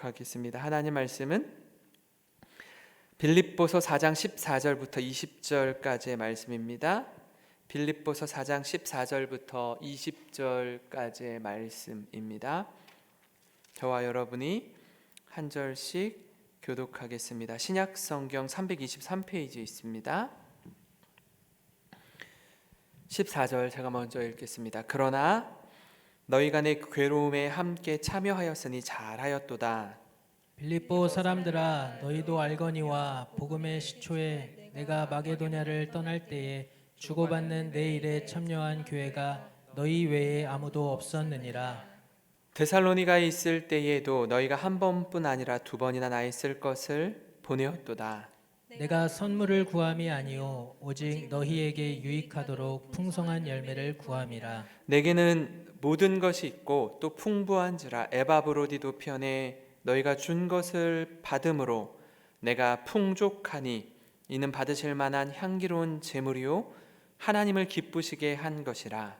하겠습니다. 하나님 말씀은 빌립보서 4장 14절부터 20절까지의 말씀입니다. 빌립보서 4장 14절부터 20절까지의 말씀입니다. 저와 여러분이 한 절씩 교독하겠습니다. 신약성경 323페이지에 있습니다. 14절 제가 먼저 읽겠습니다. 그러나 너희가 내 괴로움에 함께 참여하였으니 잘하였도다. 빌립보 사람들아, 너희도 알거니와 복음의 시초에 내가 마게도냐를 떠날 때에 주고받는 내 일에 참여한 교회가 너희 외에 아무도 없었느니라. 데살로니가에 있을 때에도 너희가 한 번뿐 아니라 두 번이나 나 있을 것을 보내었도다. 내가 선물을 구함이 아니요 오직 너희에게 유익하도록 풍성한 열매를 구함이라. 내게는 모든 것이 있고 또 풍부한지라 에바브로디도 편에 너희가 준 것을 받음으로 내가 풍족하니 이는 받으실 만한 향기로운 제물이요 하나님을 기쁘시게 한 것이라.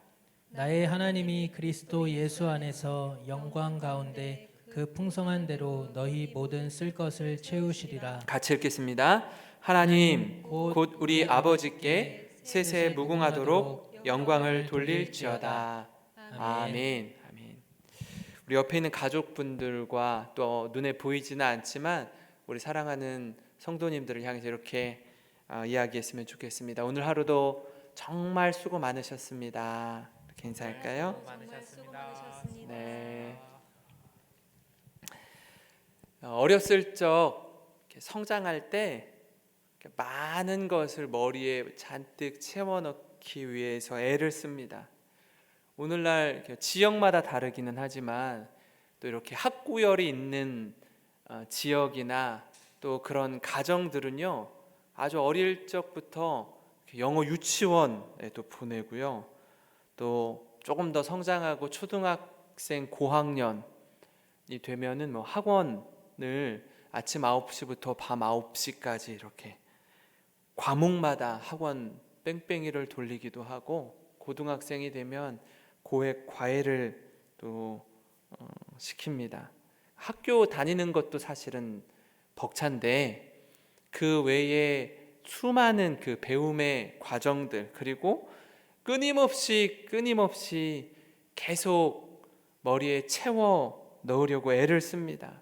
나의 하나님이 그리스도 예수 안에서 영광 가운데 그 풍성한 대로 너희 모든 쓸 것을 채우시리라. 같이 읽겠습니다. 하나님 곧 우리 아버지께 세세 무궁하도록 영광을 돌릴지어다. 아멘. 아멘. 우리 옆에 있는 가족분들과 또 눈에 보이지는 않지만 우리 사랑하는 성도님들을 향해서 이렇게 이야기했으면 좋겠습니다. 오늘 하루도 정말 수고 많으셨습니다. 이렇게 인사할까요? 수고 많으셨습니다. 네. 어렸을 적 성장할 때 많은 것을 머리에 잔뜩 채워넣기 위해서 애를 씁니다. 오늘날 지역마다 다르기는 하지만 또 이렇게 학구열이 있는 지역이나 또 그런 가정들은요, 아주 어릴 적부터 영어 유치원에 또 보내고요, 또 조금 더 성장하고 초등학생 고학년이 되면은 뭐 학원을 아침 9시부터 밤 9시까지 이렇게 과목마다 학원 뺑뺑이를 돌리기도 하고, 고등학생이 되면 고액 과외를 또 시킵니다. 학교 다니는 것도 사실은 벅찬데 그 외에 수많은 그 배움의 과정들, 그리고 끊임없이 계속 머리에 채워 넣으려고 애를 씁니다.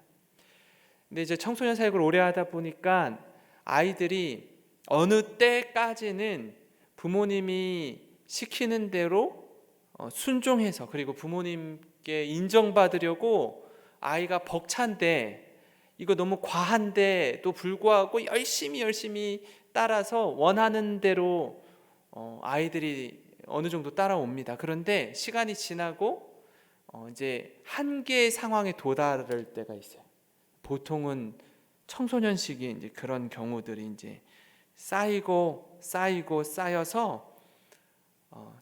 근데 이제 청소년 사역을 오래 하다 보니까 아이들이 어느 때까지는 부모님이 시키는 대로 순종해서, 그리고 부모님께 인정받으려고 아이가 벅찬데 이거 너무 과한데도 불구하고 열심히 따라서 원하는 대로 아이들이 어느 정도 따라옵니다. 그런데 시간이 지나고 이제 한계의 상황에 도달할 때가 있어요. 보통은 청소년 시기에 이제 그런 경우들이 이제 쌓여서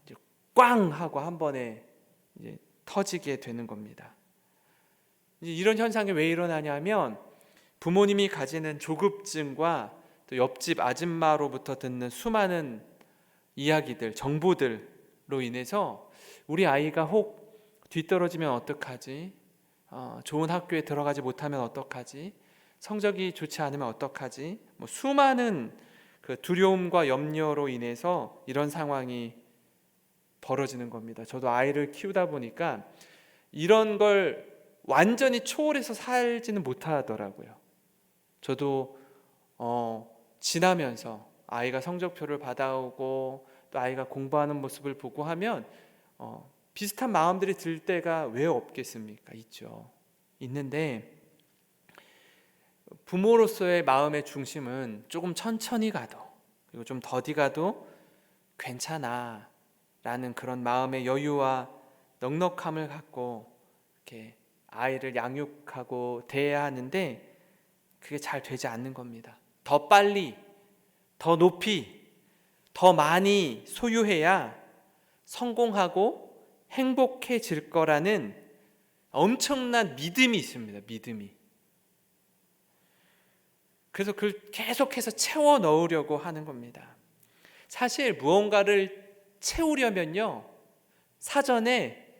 이제 꽝 하고 한 번에 이제 터지게 되는 겁니다. 이제 이런 현상이 왜 일어나냐면 부모님이 가지는 조급증과 또 옆집 아줌마로부터 듣는 수많은 이야기들, 정보들로 인해서 우리 아이가 혹 뒤떨어지면 어떡하지? 좋은 학교에 들어가지 못하면 어떡하지? 성적이 좋지 않으면 어떡하지? 뭐 수많은 그 두려움과 염려로 인해서 이런 상황이 벌어지는 겁니다. 저도 아이를 키우다 보니까 이런 걸 완전히 초월해서 살지는 못하더라고요. 저도 지나면서 아이가 성적표를 받아오고 또 아이가 공부하는 모습을 보고 하면 비슷한 마음들이 들 때가 왜 없겠습니까? 있죠. 있는데 부모로서의 마음의 중심은 조금 천천히 가도, 그리고 좀 더디 가도 괜찮아 라는 그런 마음의 여유와 넉넉함을 갖고 이렇게 아이를 양육하고 대해야 하는데 그게 잘 되지 않는 겁니다. 더 빨리, 더 높이, 더 많이 소유해야 성공하고 행복해질 거라는 엄청난 믿음이 있습니다. 믿음이. 그래서 그걸 계속해서 채워 넣으려고 하는 겁니다. 사실 무언가를 채우려면요, 사전에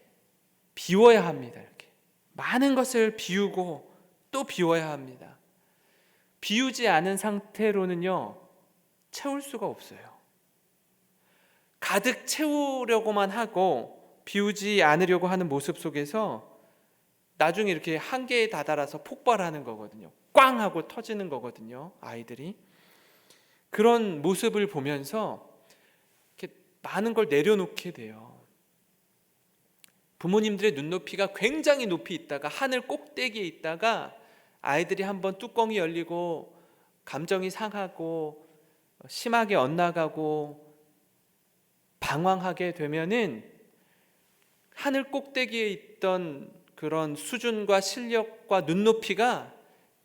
비워야 합니다. 이렇게 많은 것을 비우고 또 비워야 합니다. 비우지 않은 상태로는요, 채울 수가 없어요. 가득 채우려고만 하고 비우지 않으려고 하는 모습 속에서 나중에 이렇게 한계에 다다라서 폭발하는 거거든요. 꽝 하고 터지는 거거든요, 아이들이. 그런 모습을 보면서 이렇게 많은 걸 내려놓게 돼요. 부모님들의 눈높이가 굉장히 높이 있다가 하늘 꼭대기에 있다가 아이들이 한번 뚜껑이 열리고 감정이 상하고 심하게 엇나가고 방황하게 되면은 하늘 꼭대기에 있던 그런 수준과 실력과 눈높이가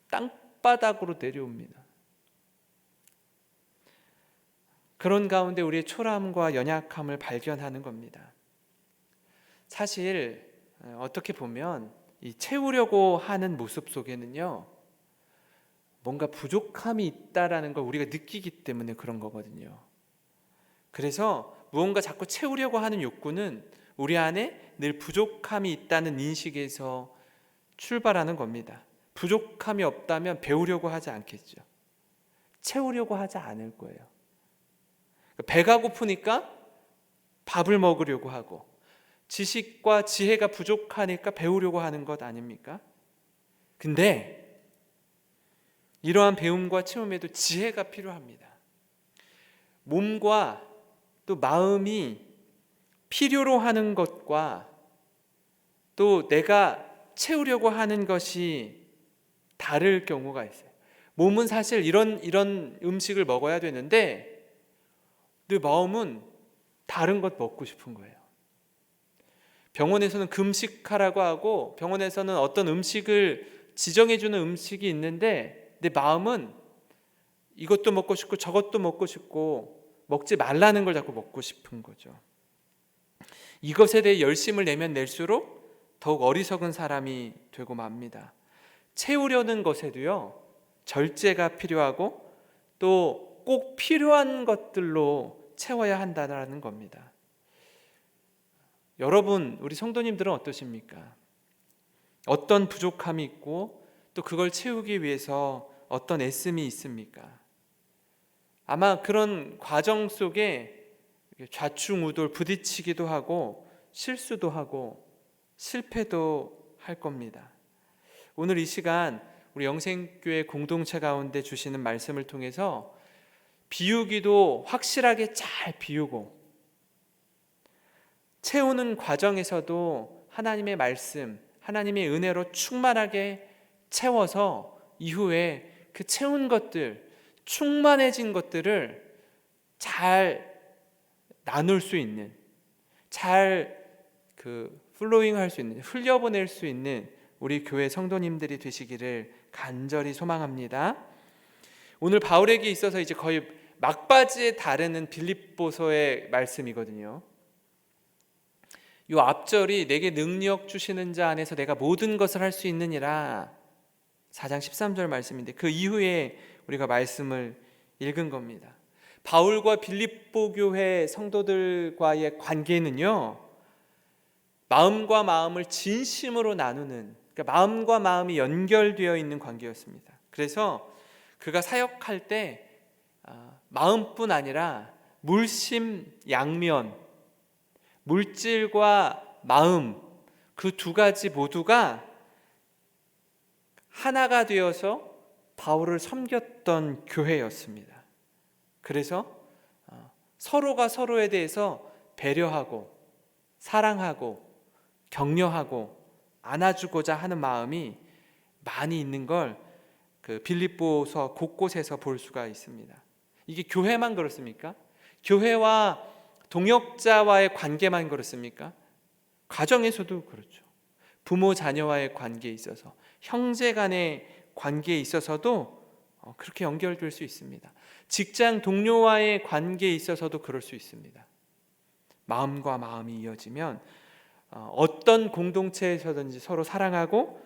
땅바닥으로 내려옵니다. 그런 가운데 우리의 초라함과 연약함을 발견하는 겁니다. 사실 어떻게 보면 이 채우려고 하는 모습 속에는요, 뭔가 부족함이 있다라는 걸 우리가 느끼기 때문에 그런 거거든요. 그래서 무언가 자꾸 채우려고 하는 욕구는 우리 안에 늘 부족함이 있다는 인식에서 출발하는 겁니다. 부족함이 없다면 배우려고 하지 않겠죠. 채우려고 하지 않을 거예요. 배가 고프니까 밥을 먹으려고 하고, 지식과 지혜가 부족하니까 배우려고 하는 것 아닙니까? 근데 이러한 배움과 채움에도 지혜가 필요합니다. 몸과 또 마음이 필요로 하는 것과 또 내가 채우려고 하는 것이 다를 경우가 있어요. 몸은 사실 이런 음식을 먹어야 되는데 내 마음은 다른 것 먹고 싶은 거예요. 병원에서는 금식하라고 하고 병원에서는 어떤 음식을 지정해주는 음식이 있는데 내 마음은 이것도 먹고 싶고 저것도 먹고 싶고 먹지 말라는 걸 자꾸 먹고 싶은 거죠. 이것에 대해 열심을 내면 낼수록 더욱 어리석은 사람이 되고 맙니다. 채우려는 것에도요, 절제가 필요하고 또 꼭 필요한 것들로 채워야 한다는 겁니다. 여러분, 우리 성도님들은 어떠십니까? 어떤 부족함이 있고 또 그걸 채우기 위해서 어떤 애씀이 있습니까? 아마 그런 과정 속에 좌충우돌 부딪히기도 하고 실수도 하고 실패도 할 겁니다. 오늘 이 시간 우리 영생교회 공동체 가운데 주시는 말씀을 통해서 비우기도 확실하게 잘 비우고 채우는 과정에서도 하나님의 말씀, 하나님의 은혜로 충만하게 채워서 이후에 그 채운 것들, 충만해진 것들을 잘 나눌 수 있는, 잘 플로잉 할 수 있는, 흘려보낼 수 있는 우리 교회 성도님들이 되시기를 간절히 소망합니다. 오늘 바울에게 있어서 이제 거의 막바지에 다르는 빌립보서의 말씀이거든요. 이 앞절이 내게 능력 주시는 자 안에서 내가 모든 것을 할 수 있느니라 4장 13절 말씀인데 그 이후에 우리가 말씀을 읽은 겁니다. 바울과 빌립보 교회 성도들과의 관계는요, 마음과 마음을 진심으로 나누는, 그러니까 마음과 마음이 연결되어 있는 관계였습니다. 그래서 그가 사역할 때 마음뿐 아니라 물심양면, 물질과 마음 그 두 가지 모두가 하나가 되어서 바울을 섬겼던 교회였습니다. 그래서 서로가 서로에 대해서 배려하고 사랑하고 격려하고 안아주고자 하는 마음이 많이 있는 걸 그 빌립보서 곳곳에서 볼 수가 있습니다. 이게 교회만 그렇습니까? 교회와 동역자와의 관계만 그렇습니까? 가정에서도 그렇죠. 부모 자녀와의 관계에 있어서, 형제 간의 관계에 있어서도 그렇게 연결될 수 있습니다. 직장 동료와의 관계에 있어서도 그럴 수 있습니다. 마음과 마음이 이어지면 어떤 공동체에서든지 서로 사랑하고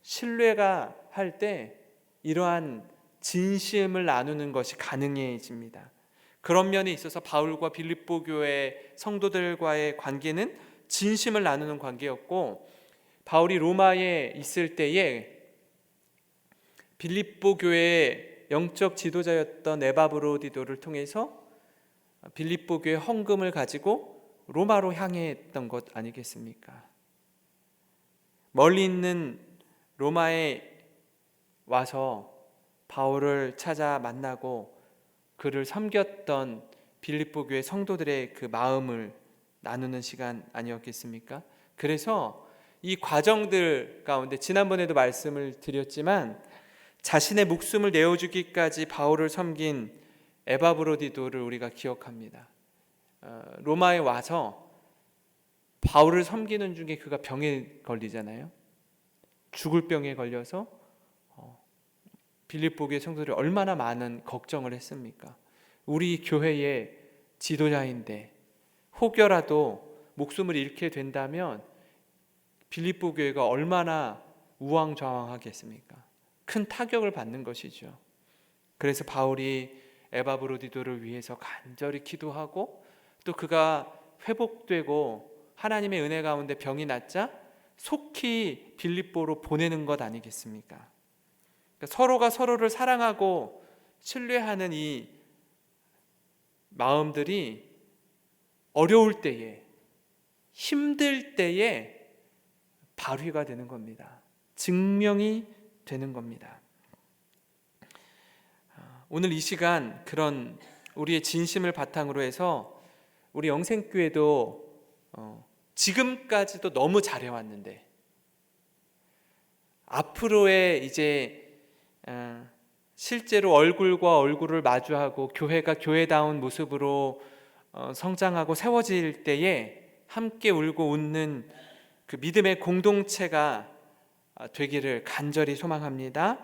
신뢰가 할 때 이러한 진심을 나누는 것이 가능해집니다. 그런 면에 있어서 바울과 빌립보 교회 성도들과의 관계는 진심을 나누는 관계였고, 바울이 로마에 있을 때에 빌립보 교회의 영적 지도자였던 에바브로디도를 통해서 빌립보 교회 헌금을 가지고 로마로 향했던 것 아니겠습니까? 멀리 있는 로마에 와서 바울을 찾아 만나고 그를 섬겼던 빌립보 교회 성도들의 그 마음을 나누는 시간 아니었겠습니까? 그래서 이 과정들 가운데 지난번에도 말씀을 드렸지만 자신의 목숨을 내어주기까지 바울을 섬긴 에바브로디도를 우리가 기억합니다. 로마에 와서 바울을 섬기는 중에 그가 병에 걸리잖아요. 죽을 병에 걸려서 빌립보 교회 성도들이 얼마나 많은 걱정을 했습니까? 우리 교회의 지도자인데 혹여라도 목숨을 잃게 된다면 빌립보 교회가 얼마나 우왕좌왕하겠습니까? 큰 타격을 받는 것이죠. 그래서 바울이 에바브로디도를 위해서 간절히 기도하고 또 그가 회복되고 하나님의 은혜 가운데 병이 낫자 속히 빌립보로 보내는 것 아니겠습니까? 그러니까 서로가 서로를 사랑하고 신뢰하는 이 마음들이 어려울 때에, 힘들 때에 발휘가 되는 겁니다. 증명이 되는 겁니다. 오늘 이 시간 그런 우리의 진심을 바탕으로 해서 우리 영생교회도 지금까지도 너무 잘해왔는데 앞으로의 이제 실제로 얼굴과 얼굴을 마주하고 교회가 교회다운 모습으로 성장하고 세워질 때에 함께 울고 웃는 그 믿음의 공동체가 되기를 간절히 소망합니다.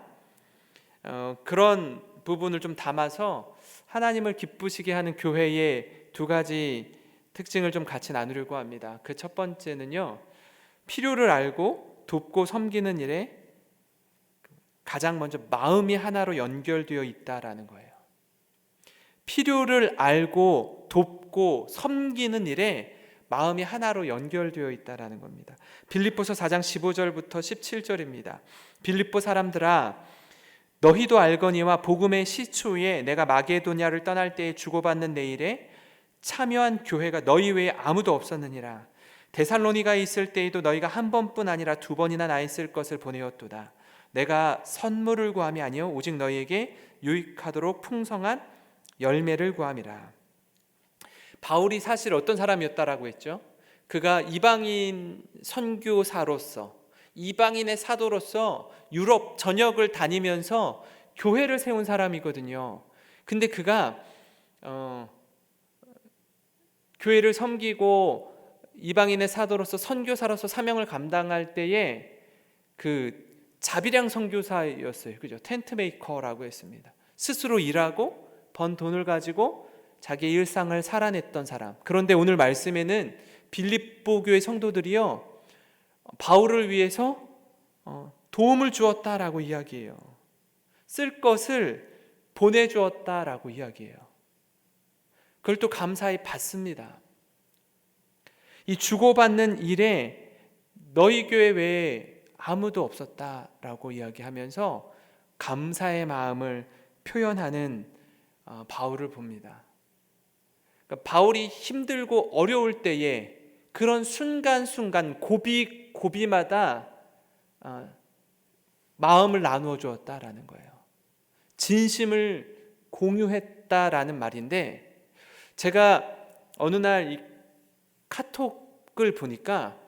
그런 부분을 좀 담아서 하나님을 기쁘시게 하는 교회의 두 가지 특징을 좀 같이 나누려고 합니다. 그 첫 번째는요, 필요를 알고 돕고 섬기는 일에 가장 먼저 마음이 하나로 연결되어 있다라는 거예요. 필요를 알고 돕고 섬기는 일에 마음이 하나로 연결되어 있다라는 겁니다. 빌립보서 4장 15절부터 17절입니다. 빌립보 사람들아, 너희도 알거니와 복음의 시초에 내가 마게도냐를 떠날 때에 주고받는 내 일에 참여한 교회가 너희 외에 아무도 없었느니라. 데살로니가에 있을 때에도 너희가 한 번뿐 아니라 두 번이나 나 있을 것을 보내었도다. 내가 선물을 구함이 아니요 오직 너희에게 유익하도록 풍성한 열매를 구함이라. 바울이 사실 어떤 사람이었다라고 했죠? 그가 이방인 선교사로서, 이방인의 사도로서 유럽 전역을 다니면서 교회를 세운 사람이거든요. 근데 그가 교회를 섬기고 이방인의 사도로서 선교사로서 사명을 감당할 때에 그 자비량 선교사였어요. 그죠? 텐트 메이커라고 했습니다. 스스로 일하고 번 돈을 가지고 자기의 일상을 살아냈던 사람. 그런데 오늘 말씀에는 빌립보 교회 성도들이요, 바울을 위해서 도움을 주었다라고 이야기해요. 쓸 것을 보내주었다라고 이야기해요. 그걸 또 감사히 받습니다. 이 주고받는 일에 너희 교회 외에 아무도 없었다라고 이야기하면서 감사의 마음을 표현하는 바울을 봅니다. 그러니까 바울이 힘들고 어려울 때에 그런 순간순간 고비마다 마음을 나누어 주었다라는 거예요. 진심을 공유했다라는 말인데, 제가 어느 날 이 카톡을 보니까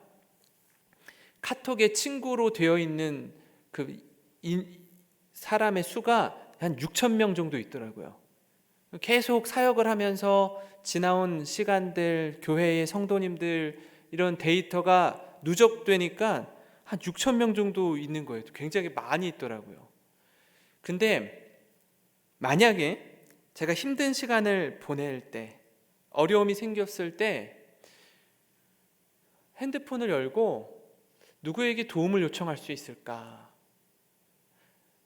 카톡에 친구로 되어 있는 그 사람의 수가 한 6천 명 정도 있더라고요. 계속 사역을 하면서 지나온 시간들, 교회의 성도님들 이런 데이터가 누적되니까 한 6천 명 정도 있는 거예요. 굉장히 많이 있더라고요. 근데 만약에 제가 힘든 시간을 보낼 때, 어려움이 생겼을 때 핸드폰을 열고 누구에게 도움을 요청할 수 있을까?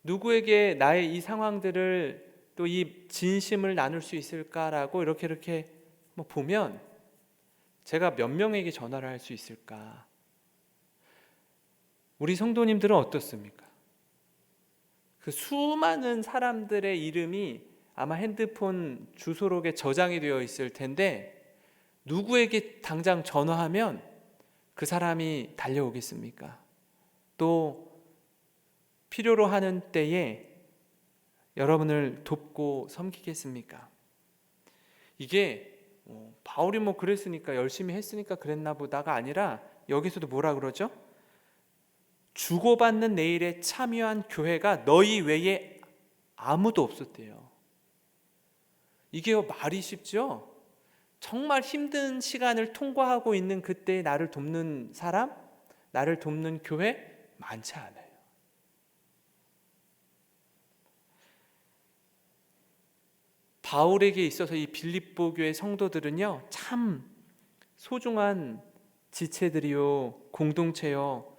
누구에게 나의 이 상황들을 또 이 진심을 나눌 수 있을까라고 이렇게 보면 제가 몇 명에게 전화를 할 수 있을까? 우리 성도님들은 어떻습니까? 그 수많은 사람들의 이름이 아마 핸드폰 주소록에 저장이 되어 있을 텐데 누구에게 당장 전화하면 그 사람이 달려오겠습니까? 또 필요로 하는 때에 여러분을 돕고 섬기겠습니까? 이게 바울이 그랬으니까 열심히 했으니까 그랬나 보다가 아니라 여기서도 뭐라 그러죠? 주고받는 내 일에 참여한 교회가 너희 외에 아무도 없었대요. 이게 말이 쉽죠? 정말 힘든 시간을 통과하고 있는 그때 나를 돕는 사람, 나를 돕는 교회 많지 않아요. 바울에게 있어서 이 빌립보 교회 성도들은요, 참 소중한 지체들이요, 공동체요,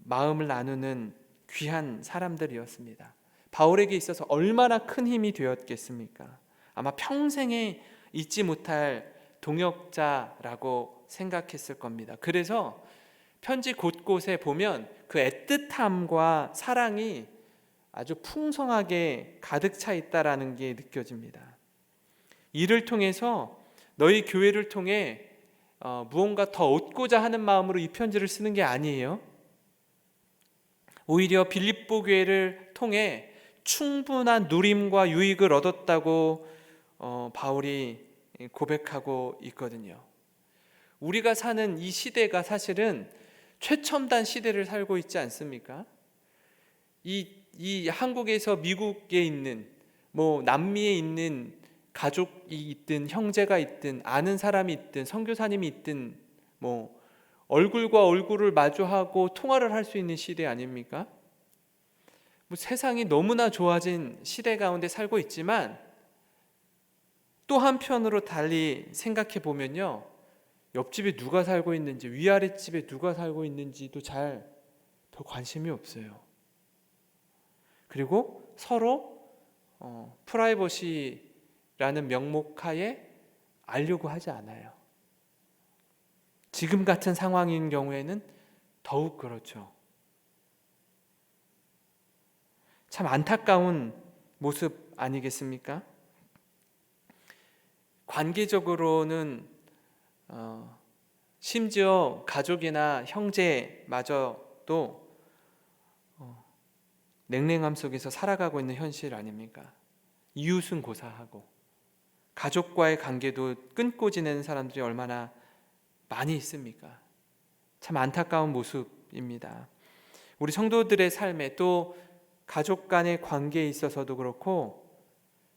마음을 나누는 귀한 사람들이었습니다. 바울에게 있어서 얼마나 큰 힘이 되었겠습니까? 아마 평생에 잊지 못할 동역자라고 생각했을 겁니다. 그래서 편지 곳곳에 보면 그 애틋함과 사랑이 아주 풍성하게 가득 차 있다라는 게 느껴집니다. 이를 통해서 너희 교회를 통해 무언가 더 얻고자 하는 마음으로 이 편지를 쓰는 게 아니에요. 오히려 빌립보 교회를 통해 충분한 누림과 유익을 얻었다고 바울이 고백하고 있거든요. 우리가 사는 이 시대가 사실은 최첨단 시대를 살고 있지 않습니까? 이 한국에서 미국에 있는 남미에 있는 가족이 있든 형제가 있든 아는 사람이 있든 선교사님이 있든 얼굴과 얼굴을 마주하고 통화를 할 수 있는 시대 아닙니까? 세상이 너무나 좋아진 시대 가운데 살고 있지만 또 한편으로 달리 생각해 보면요, 옆집에 누가 살고 있는지 위아랫집에 누가 살고 있는지도 별 관심이 없어요. 그리고 서로 프라이버시라는 명목하에 알려고 하지 않아요. 지금 같은 상황인 경우에는 더욱 그렇죠. 참 안타까운 모습 아니겠습니까? 관계적으로는 심지어 가족이나 형제마저도 냉랭함 속에서 살아가고 있는 현실 아닙니까? 이웃은 고사하고 가족과의 관계도 끊고 지내는 사람들이 얼마나 많이 있습니까? 참 안타까운 모습입니다. 우리 성도들의 삶에 또 가족 간의 관계에 있어서도 그렇고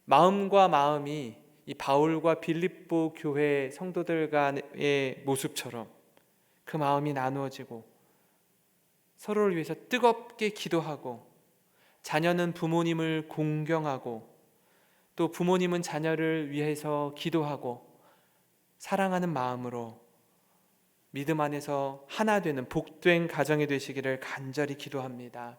마음과 마음이 이 바울과 빌립보 교회 성도들 간의 모습처럼 그 마음이 나누어지고 서로를 위해서 뜨겁게 기도하고 자녀는 부모님을 공경하고 또 부모님은 자녀를 위해서 기도하고 사랑하는 마음으로 믿음 안에서 하나 되는 복된 가정이 되시기를 간절히 기도합니다.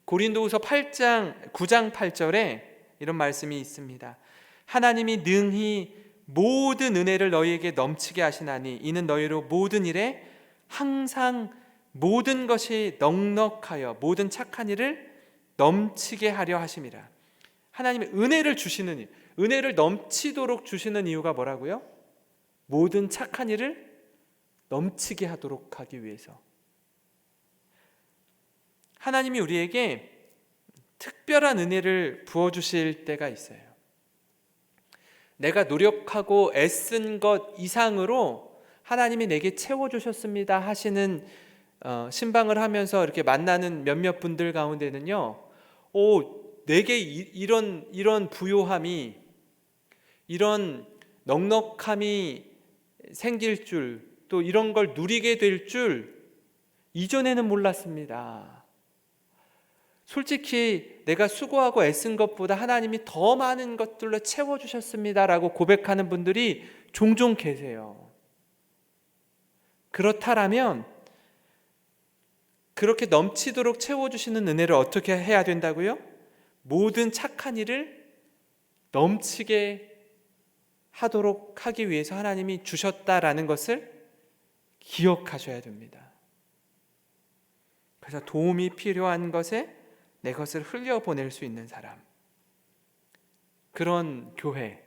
고린도후서 9장 8절에 이런 말씀이 있습니다. 하나님이 능히 모든 은혜를 너희에게 넘치게 하시나니 이는 너희로 모든 일에 항상 모든 것이 넉넉하여 모든 착한 일을 넘치게 하려 하심이라. 하나님이 은혜를 주시는 일, 은혜를 넘치도록 주시는 이유가 뭐라고요? 모든 착한 일을 넘치게 하도록 하기 위해서. 하나님이 우리에게 특별한 은혜를 부어주실 때가 있어요. 내가 노력하고 애쓴 것 이상으로 하나님이 내게 채워주셨습니다 하시는 신방을 하면서 이렇게 만나는 몇몇 분들 가운데는요, 내게 이런 부요함이, 이런 넉넉함이 생길 줄, 또 이런 걸 누리게 될 줄 이전에는 몰랐습니다. 솔직히 내가 수고하고 애쓴 것보다 하나님이 더 많은 것들로 채워주셨습니다라고 고백하는 분들이 종종 계세요. 그렇다면 그렇게 넘치도록 채워주시는 은혜를 어떻게 해야 된다고요? 모든 착한 일을 넘치게 하도록 하기 위해서 하나님이 주셨다라는 것을 기억하셔야 됩니다. 그래서 도움이 필요한 것에 내 것을 흘려보낼 수 있는 사람, 그런 교회,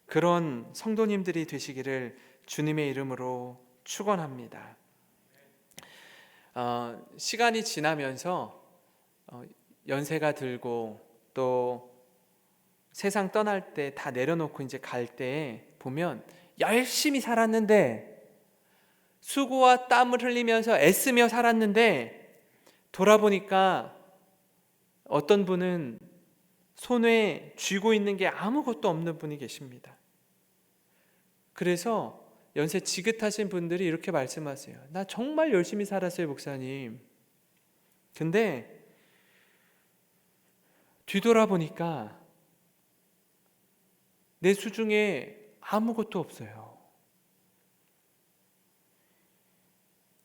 그런 성도님들이 되시기를 주님의 이름으로 축원합니다. 시간이 지나면서 연세가 들고 또 세상 떠날 때 다 내려놓고 이제 갈 때 보면 열심히 살았는데, 수고와 땀을 흘리면서 애쓰며 살았는데 돌아보니까 어떤 분은 손에 쥐고 있는 게 아무것도 없는 분이 계십니다. 그래서 연세 지긋하신 분들이 이렇게 말씀하세요. 나 정말 열심히 살았어요, 목사님. 근데 뒤돌아보니까 내 수중에 아무것도 없어요.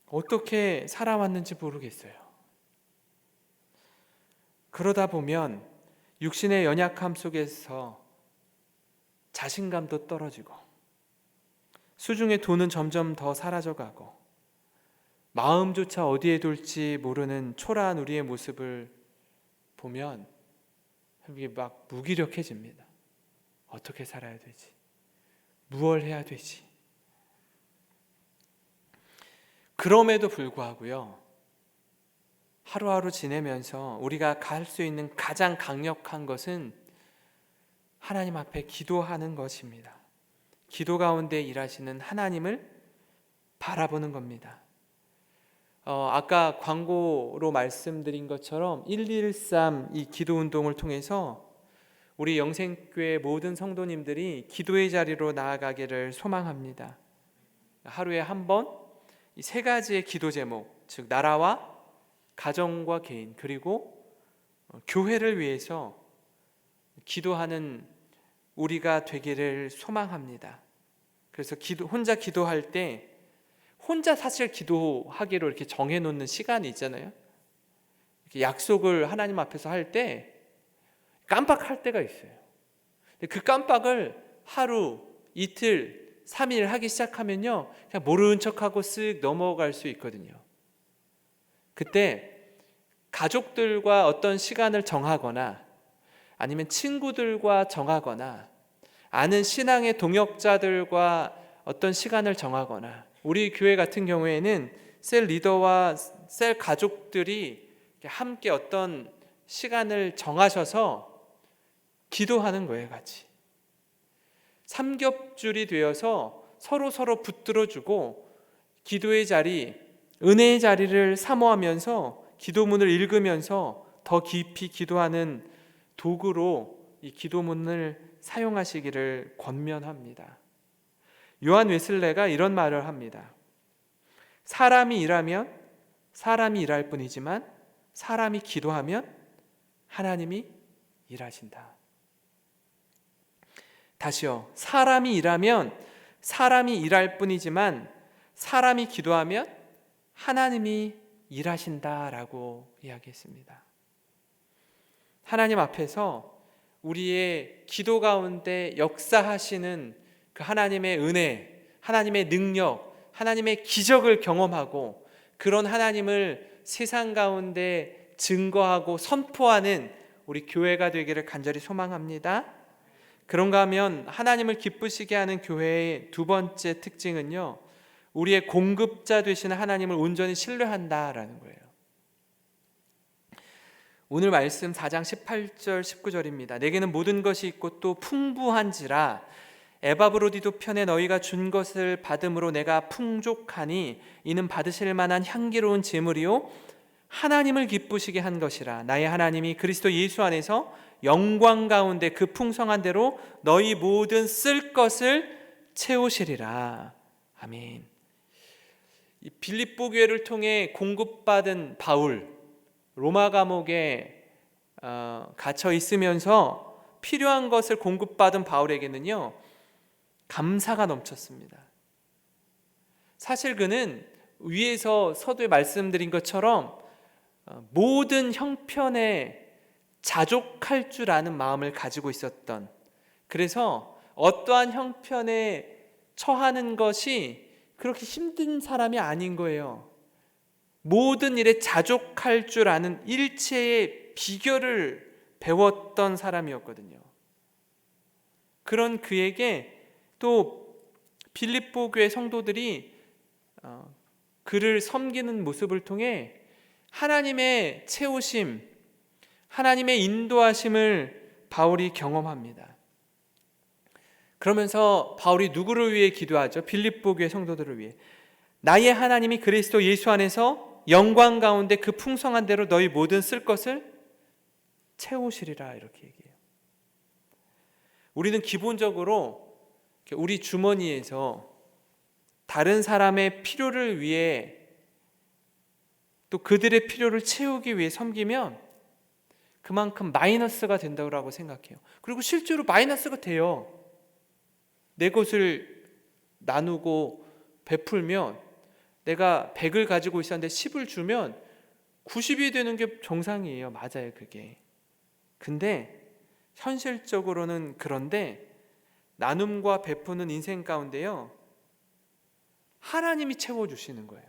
어떻게 살아왔는지 모르겠어요. 그러다 보면 육신의 연약함 속에서 자신감도 떨어지고 수중에 돈은 점점 더 사라져가고 마음조차 어디에 둘지 모르는 초라한 우리의 모습을 보면 이게 막 무기력해집니다. 어떻게 살아야 되지? 무엇을 해야 되지? 그럼에도 불구하고요, 하루하루 지내면서 우리가 갈 수 있는 가장 강력한 것은 하나님 앞에 기도하는 것입니다. 기도 가운데 일하시는 하나님을 바라보는 겁니다. 아까 광고로 말씀드린 것처럼 113 이 기도 운동을 통해서 우리 영생교회 모든 성도님들이 기도의 자리로 나아가기를 소망합니다. 하루에 한 번 이 세 가지의 기도 제목, 즉 나라와 가정과 개인, 그리고 교회를 위해서 기도하는 우리가 되기를 소망합니다. 그래서 혼자 기도할 때 혼자 사실 기도하기로 이렇게 정해놓는 시간이 있잖아요. 이렇게 약속을 하나님 앞에서 할 때 깜빡할 때가 있어요. 그 깜빡을 하루, 이틀, 3일 하기 시작하면요, 그냥 모르는 척하고 쓱 넘어갈 수 있거든요. 그때 가족들과 어떤 시간을 정하거나 아니면 친구들과 정하거나 아는 신앙의 동역자들과 어떤 시간을 정하거나, 우리 교회 같은 경우에는 셀 리더와 셀 가족들이 함께 어떤 시간을 정하셔서 기도하는 거예요, 같이. 삼겹줄이 되어서 서로 붙들어주고 기도의 자리, 은혜의 자리를 사모하면서 기도문을 읽으면서 더 깊이 기도하는 도구로 이 기도문을 사용하시기를 권면합니다. 요한 웨슬레가 이런 말을 합니다. 사람이 일하면 사람이 일할 뿐이지만 사람이 기도하면 하나님이 일하신다. 다시요. 사람이 일하면 사람이 일할 뿐이지만 사람이 기도하면 하나님이 일하신다라고 이야기했습니다. 하나님 앞에서 우리의 기도 가운데 역사하시는 그 하나님의 은혜, 하나님의 능력, 하나님의 기적을 경험하고 그런 하나님을 세상 가운데 증거하고 선포하는 우리 교회가 되기를 간절히 소망합니다. 그런가 하면 하나님을 기쁘시게 하는 교회의 두 번째 특징은요, 우리의 공급자 되시는 하나님을 온전히 신뢰한다라는 거예요. 오늘 말씀 4장 18절 19절입니다. 내게는 모든 것이 있고 또 풍부한지라 에바브로디도 편에 너희가 준 것을 받음으로 내가 풍족하니 이는 받으실 만한 향기로운 제물이요 하나님을 기쁘시게 한 것이라. 나의 하나님이 그리스도 예수 안에서 영광 가운데 그 풍성한 대로 너희 모든 쓸 것을 채우시리라. 아멘. 이 빌립보 교회를 통해 공급받은 바울, 로마 감옥에 갇혀 있으면서 필요한 것을 공급받은 바울에게는요, 감사가 넘쳤습니다. 사실 그는 위에서 서두에 말씀드린 것처럼 모든 형편에 자족할 줄 아는 마음을 가지고 있었던, 그래서 어떠한 형편에 처하는 것이 그렇게 힘든 사람이 아닌 거예요. 모든 일에 자족할 줄 아는 일체의 비결을 배웠던 사람이었거든요. 그런 그에게 또 빌립보 교회 성도들이 그를 섬기는 모습을 통해 하나님의 채우심, 하나님의 인도하심을 바울이 경험합니다. 그러면서 바울이 누구를 위해 기도하죠? 빌립보 교회 성도들을 위해. 나의 하나님이 그리스도 예수 안에서 영광 가운데 그 풍성한 대로 너희 모든 쓸 것을 채우시리라, 이렇게 얘기해요. 우리는 기본적으로 우리 주머니에서 다른 사람의 필요를 위해 또 그들의 필요를 채우기 위해 섬기면 그만큼 마이너스가 된다고 생각해요. 그리고 실제로 마이너스가 돼요. 내 것을 나누고 베풀면, 내가 100을 가지고 있었는데 10을 주면 90이 되는 게 정상이에요. 맞아요, 그게. 근데 현실적으로는 그런데 나눔과 베푸는 인생 가운데요, 하나님이 채워주시는 거예요.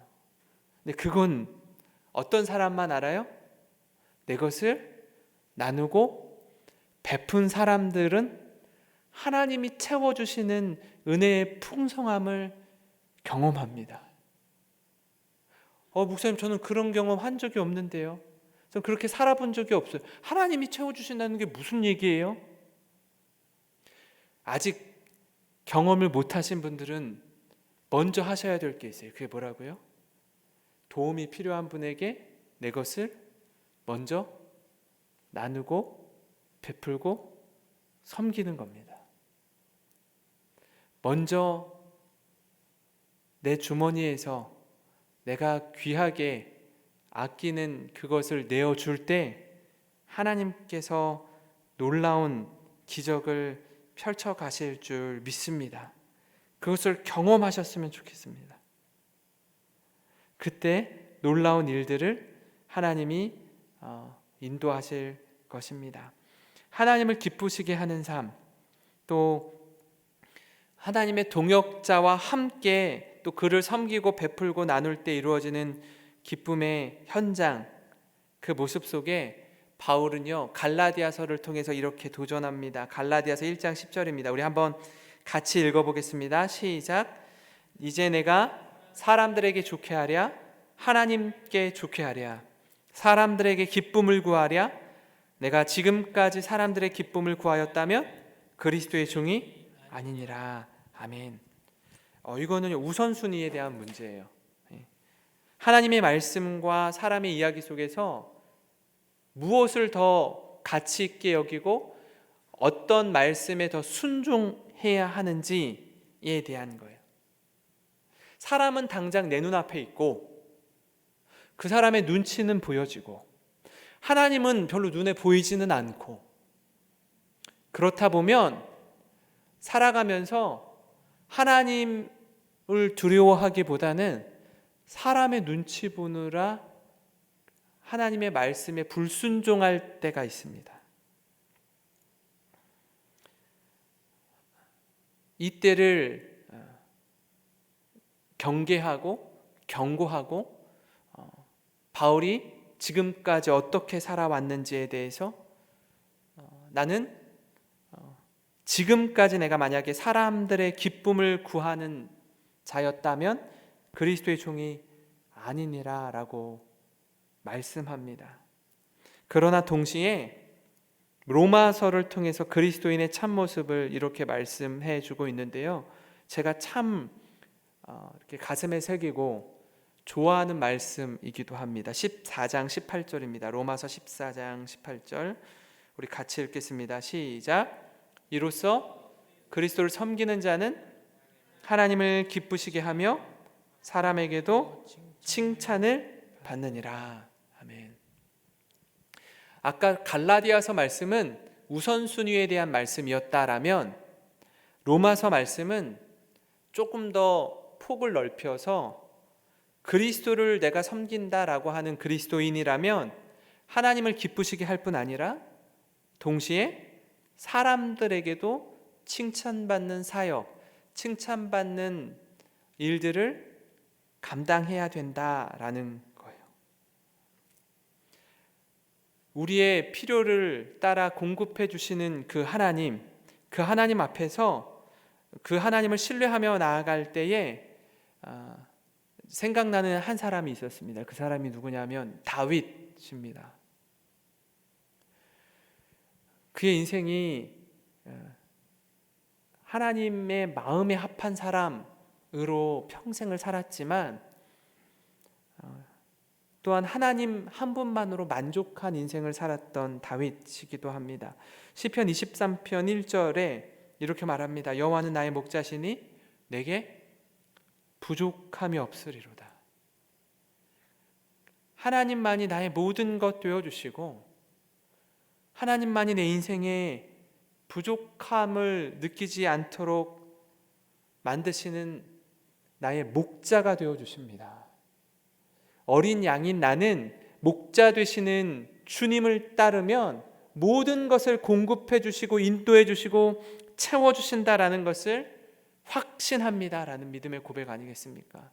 근데 그건 어떤 사람만 알아요? 내 것을 나누고 베푼 사람들은 하나님이 채워주시는 은혜의 풍성함을 경험합니다. 목사님, 저는 그런 경험 한 적이 없는데요. 저는 그렇게 살아본 적이 없어요. 하나님이 채워주신다는 게 무슨 얘기예요? 아직 경험을 못하신 분들은 먼저 하셔야 될 게 있어요. 그게 뭐라고요? 도움이 필요한 분에게 내 것을 먼저 나누고 베풀고 섬기는 겁니다. 먼저 내 주머니에서 내가 귀하게 아끼는 그것을 내어줄 때 하나님께서 놀라운 기적을 펼쳐 가실 줄 믿습니다. 그것을 경험하셨으면 좋겠습니다. 그때 놀라운 일들을 하나님이 인도하실 것입니다. 하나님을 기쁘시게 하는 삶, 또 하나님의 동역자와 함께 또 그를 섬기고 베풀고 나눌 때 이루어지는 기쁨의 현장, 그 모습 속에 바울은요, 갈라디아서를 통해서 이렇게 도전합니다. 갈라디아서 1장 10절입니다. 우리 한번 같이 읽어보겠습니다. 시작. 이제 내가 사람들에게 좋게 하랴, 하나님께 좋게 하랴, 사람들에게 기쁨을 구하랴. 내가 지금까지 사람들의 기쁨을 구하였다면 그리스도의 종이 아니니라. 아멘. 이거는 우선순위에 대한 문제예요. 하나님의 말씀과 사람의 이야기 속에서 무엇을 더 가치 있게 여기고 어떤 말씀에 더 순종해야 하는지에 대한 거예요. 사람은 당장 내 눈앞에 있고 그 사람의 눈치는 보여지고 하나님은 별로 눈에 보이지는 않고, 그렇다 보면 살아가면서 하나님을 두려워하기보다는 사람의 눈치 보느라 하나님의 말씀에 불순종할 때가 있습니다. 이때를 경계하고 경고하고 바울이 지금까지 어떻게 살아왔는지에 대해서 나는 지금까지 내가 만약에 사람들의 기쁨을 구하는 자였다면 그리스도의 종이 아니니라 라고 말씀합니다. 그러나 동시에 로마서를 통해서 그리스도인의 참모습을 이렇게 말씀해 주고 있는데요, 제가 참 이렇게 가슴에 새기고 좋아하는 말씀이기도 합니다. 14장 18절입니다. 로마서 14장 18절 우리 같이 읽겠습니다. 시작. 이로써 그리스도를 섬기는 자는 하나님을 기쁘시게 하며 사람에게도 칭찬을 받느니라. 아멘. 아까 갈라디아서 말씀은 우선순위에 대한 말씀이었다라면 로마서 말씀은 조금 더 폭을 넓혀서 그리스도를 내가 섬긴다라고 하는 그리스도인이라면 하나님을 기쁘시게 할 뿐 아니라 동시에 사람들에게도 칭찬받는 사역, 칭찬받는 일들을 감당해야 된다라는 거예요. 우리의 필요를 따라 공급해 주시는 그 하나님 앞에서 그 하나님을 신뢰하며 나아갈 때에 생각나는 한 사람이 있었습니다. 그 사람이 누구냐면 다윗입니다. 그의 인생이 하나님의 마음에 합한 사람으로 평생을 살았지만 또한 하나님 한 분만으로 만족한 인생을 살았던 다윗이기도 합니다. 시편 23편 1절에 이렇게 말합니다. 여호와는 나의 목자시니 내게 부족함이 없으리로다. 하나님만이 나의 모든 것 되어주시고 하나님만이 내 인생에 부족함을 느끼지 않도록 만드시는 나의 목자가 되어주십니다. 어린 양인 나는 목자 되시는 주님을 따르면 모든 것을 공급해 주시고 인도해 주시고 채워 주신다라는 것을 확신합니다라는 믿음의 고백 아니겠습니까?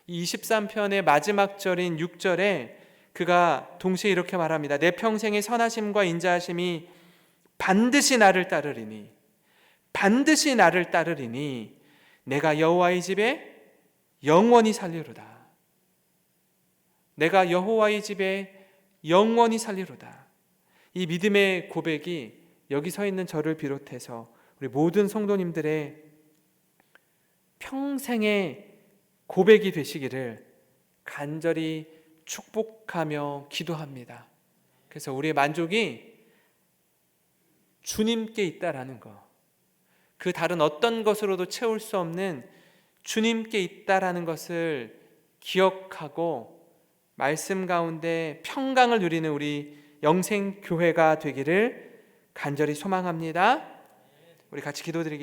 이 23편의 마지막 절인 6절에 그가 동시에 이렇게 말합니다. 내 평생의 선하심과 인자하심이 반드시 나를 따르리니 내가 여호와의 집에 영원히 살리로다. 내가 여호와의 집에 영원히 살리로다. 이 믿음의 고백이 여기 서 있는 저를 비롯해서 우리 모든 성도님들의 평생의 고백이 되시기를 간절히 축복하며 기도합니다. 그래서 우리의 만족이 주님께 있다라는 것, 그 다른 어떤 것으로도 채울 수 없는 주님께 있다라는 것을 기억하고 말씀 가운데 평강을 누리는 우리 영생교회가 되기를 간절히 소망합니다. 우리 같이 기도드리겠습니다.